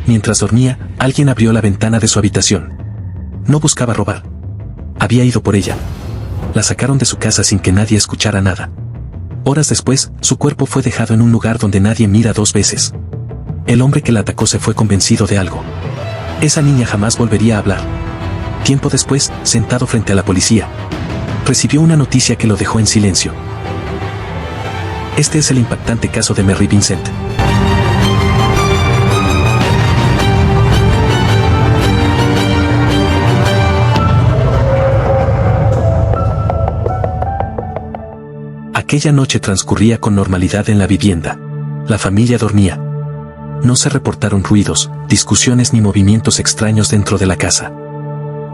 mientras dormía, alguien abrió la ventana de su habitación. No buscaba robar. Había ido por ella. La sacaron de su casa sin que nadie escuchara nada. Horas después, su cuerpo fue dejado en un lugar donde nadie mira dos veces. El hombre que la atacó se fue convencido de algo. Esa niña jamás volvería a hablar. Tiempo después, sentado frente a la policía, recibió una noticia que lo dejó en silencio. Este es el impactante caso de Mary Vincent. Aquella noche transcurría con normalidad en la vivienda. La familia dormía. No se reportaron ruidos, discusiones ni movimientos extraños dentro de la casa.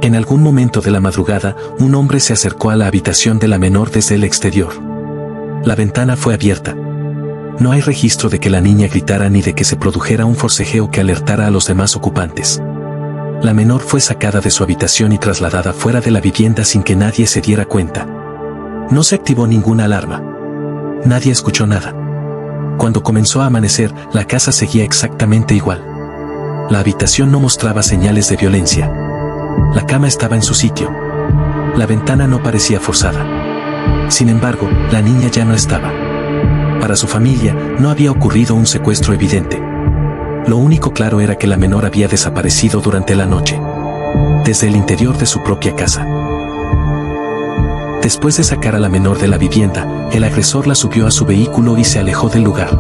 En algún momento de la madrugada, un hombre se acercó a la habitación de la menor desde el exterior. La ventana fue abierta. No hay registro de que la niña gritara ni de que se produjera un forcejeo que alertara a los demás ocupantes. La menor fue sacada de su habitación y trasladada fuera de la vivienda sin que nadie se diera cuenta. No se activó ninguna alarma. Nadie escuchó nada. Cuando comenzó a amanecer, la casa seguía exactamente igual. La habitación no mostraba señales de violencia. La cama estaba en su sitio. La ventana no parecía forzada. Sin embargo, la niña ya no estaba. Para su familia, no había ocurrido un secuestro evidente. Lo único claro era que la menor había desaparecido durante la noche, desde el interior de su propia casa. Después de sacar a la menor de la vivienda, el agresor la subió a su vehículo y se alejó del lugar.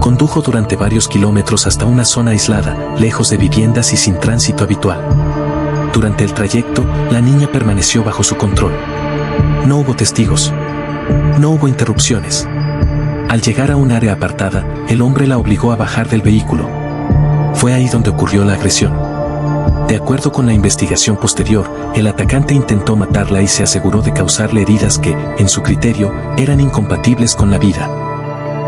Condujo durante varios kilómetros hasta una zona aislada, lejos de viviendas y sin tránsito habitual. Durante el trayecto, la niña permaneció bajo su control. No hubo testigos. No hubo interrupciones. Al llegar a un área apartada, el hombre la obligó a bajar del vehículo. Fue ahí donde ocurrió la agresión. De acuerdo con la investigación posterior, el atacante intentó matarla y se aseguró de causarle heridas que, en su criterio, eran incompatibles con la vida.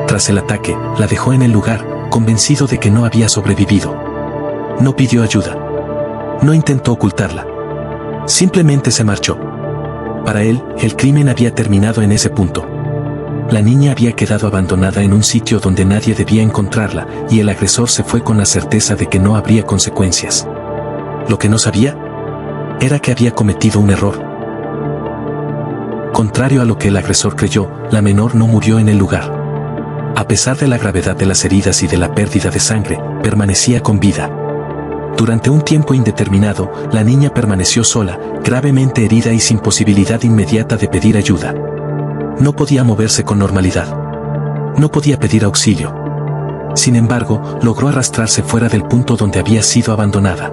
Tras el ataque, la dejó en el lugar, convencido de que no había sobrevivido. No pidió ayuda. No intentó ocultarla. Simplemente se marchó. Para él, el crimen había terminado en ese punto. La niña había quedado abandonada en un sitio donde nadie debía encontrarla, y el agresor se fue con la certeza de que no habría consecuencias. Lo que no sabía era que había cometido un error. Contrario a lo que el agresor creyó, la menor no murió en el lugar. A pesar de la gravedad de las heridas y de la pérdida de sangre, permanecía con vida. Durante un tiempo indeterminado, la niña permaneció sola, gravemente herida y sin posibilidad inmediata de pedir ayuda. No podía moverse con normalidad. No podía pedir auxilio. Sin embargo, logró arrastrarse fuera del punto donde había sido abandonada.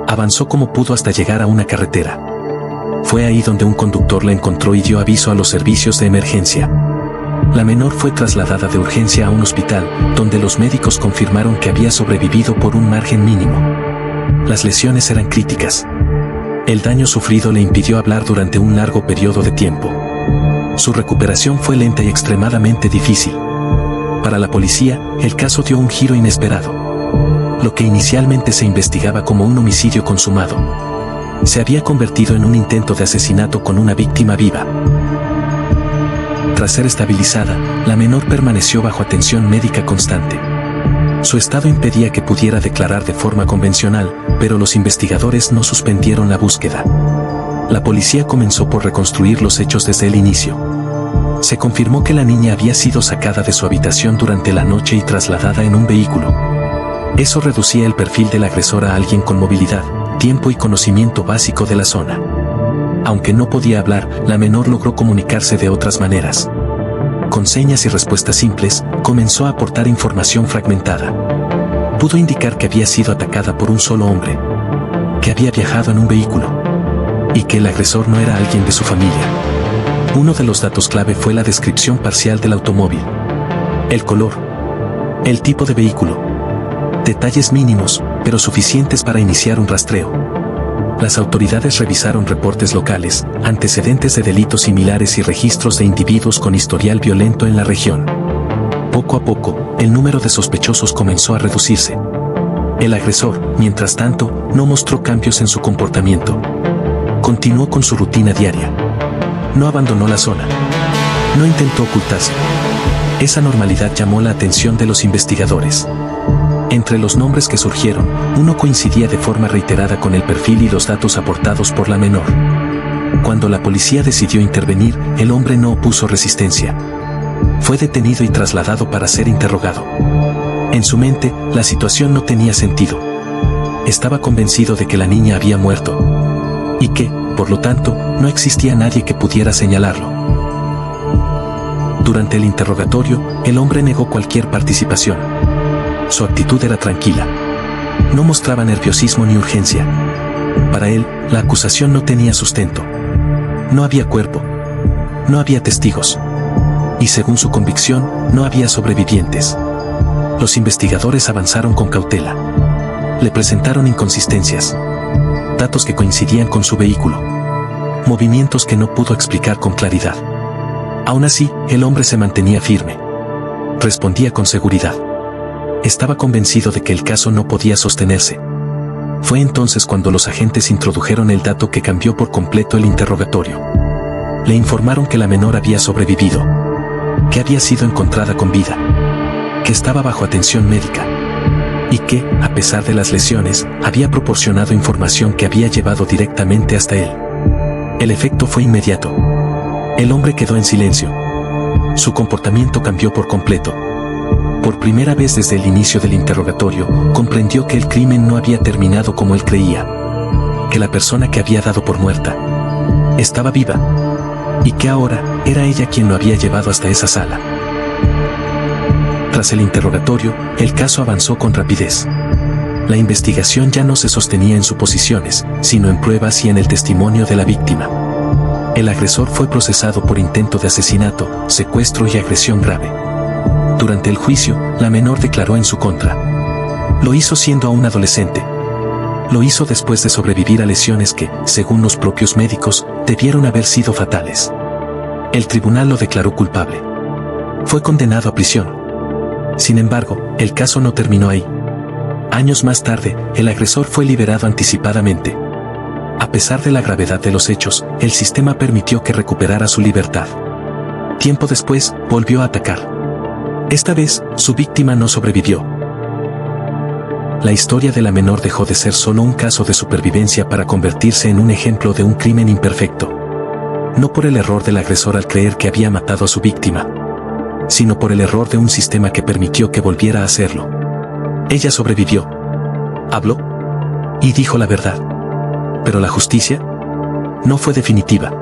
Avanzó como pudo hasta llegar a una carretera. Fue ahí donde un conductor la encontró y dio aviso a los servicios de emergencia. La menor fue trasladada de urgencia a un hospital, donde los médicos confirmaron que había sobrevivido por un margen mínimo. Las lesiones eran críticas. El daño sufrido le impidió hablar durante un largo periodo de tiempo. Su recuperación fue lenta y extremadamente difícil. Para la policía, el caso dio un giro inesperado. Lo que inicialmente se investigaba como un homicidio consumado se había convertido en un intento de asesinato con una víctima viva. Tras ser estabilizada, la menor permaneció bajo atención médica constante. Su estado impedía que pudiera declarar de forma convencional, pero los investigadores no suspendieron la búsqueda. La policía comenzó por reconstruir los hechos desde el inicio. Se confirmó que la niña había sido sacada de su habitación durante la noche y trasladada en un vehículo. Eso reducía el perfil del agresor a alguien con movilidad, tiempo y conocimiento básico de la zona. Aunque no podía hablar, la menor logró comunicarse de otras maneras. Con señas y respuestas simples, comenzó a aportar información fragmentada. Pudo indicar que había sido atacada por un solo hombre, que había viajado en un vehículo, y que el agresor no era alguien de su familia. Uno de los datos clave fue la descripción parcial del automóvil. El color, el tipo de vehículo. Detalles mínimos, pero suficientes para iniciar un rastreo. Las autoridades revisaron reportes locales, antecedentes de delitos similares y registros de individuos con historial violento en la región. Poco a poco, el número de sospechosos comenzó a reducirse. El agresor, mientras tanto, no mostró cambios en su comportamiento. Continuó con su rutina diaria. No abandonó la zona. No intentó ocultarse. Esa normalidad llamó la atención de los investigadores. Entre los nombres que surgieron, uno coincidía de forma reiterada con el perfil y los datos aportados por la menor. Cuando la policía decidió intervenir, el hombre no opuso resistencia. Fue detenido y trasladado para ser interrogado. En su mente, la situación no tenía sentido. Estaba convencido de que la niña había muerto. Y que, por lo tanto, no existía nadie que pudiera señalarlo. Durante el interrogatorio, el hombre negó cualquier participación. Su actitud era tranquila. No mostraba nerviosismo ni urgencia. Para él, la acusación no tenía sustento. No había cuerpo. No había testigos. Y según su convicción, no había sobrevivientes. Los investigadores avanzaron con cautela. Le presentaron inconsistencias. Datos que coincidían con su vehículo. Movimientos que no pudo explicar con claridad. Aún así, el hombre se mantenía firme. Respondía con seguridad. Estaba convencido de que el caso no podía sostenerse. Fue entonces cuando los agentes introdujeron el dato que cambió por completo el interrogatorio. Le informaron que la menor había sobrevivido, que había sido encontrada con vida, que estaba bajo atención médica y que, a pesar de las lesiones, había proporcionado información que había llevado directamente hasta él. El efecto fue inmediato. El hombre quedó en silencio. Su comportamiento cambió por completo. Por primera vez desde el inicio del interrogatorio, comprendió que el crimen no había terminado como él creía, que la persona que había dado por muerta estaba viva, y que ahora era ella quien lo había llevado hasta esa sala. Tras el interrogatorio, el caso avanzó con rapidez. La investigación ya no se sostenía en suposiciones, sino en pruebas y en el testimonio de la víctima. El agresor fue procesado por intento de asesinato, secuestro y agresión grave. Durante el juicio, la menor declaró en su contra. Lo hizo siendo aún adolescente. Lo hizo después de sobrevivir a lesiones que, según los propios médicos, debieron haber sido fatales. El tribunal lo declaró culpable. Fue condenado a prisión. Sin embargo, el caso no terminó ahí. Años más tarde, el agresor fue liberado anticipadamente. A pesar de la gravedad de los hechos, el sistema permitió que recuperara su libertad. Tiempo después, volvió a atacar. Esta vez, su víctima no sobrevivió. La historia de la menor dejó de ser solo un caso de supervivencia para convertirse en un ejemplo de un crimen imperfecto. No por el error del agresor al creer que había matado a su víctima, sino por el error de un sistema que permitió que volviera a hacerlo. Ella sobrevivió, habló y dijo la verdad. Pero la justicia no fue definitiva.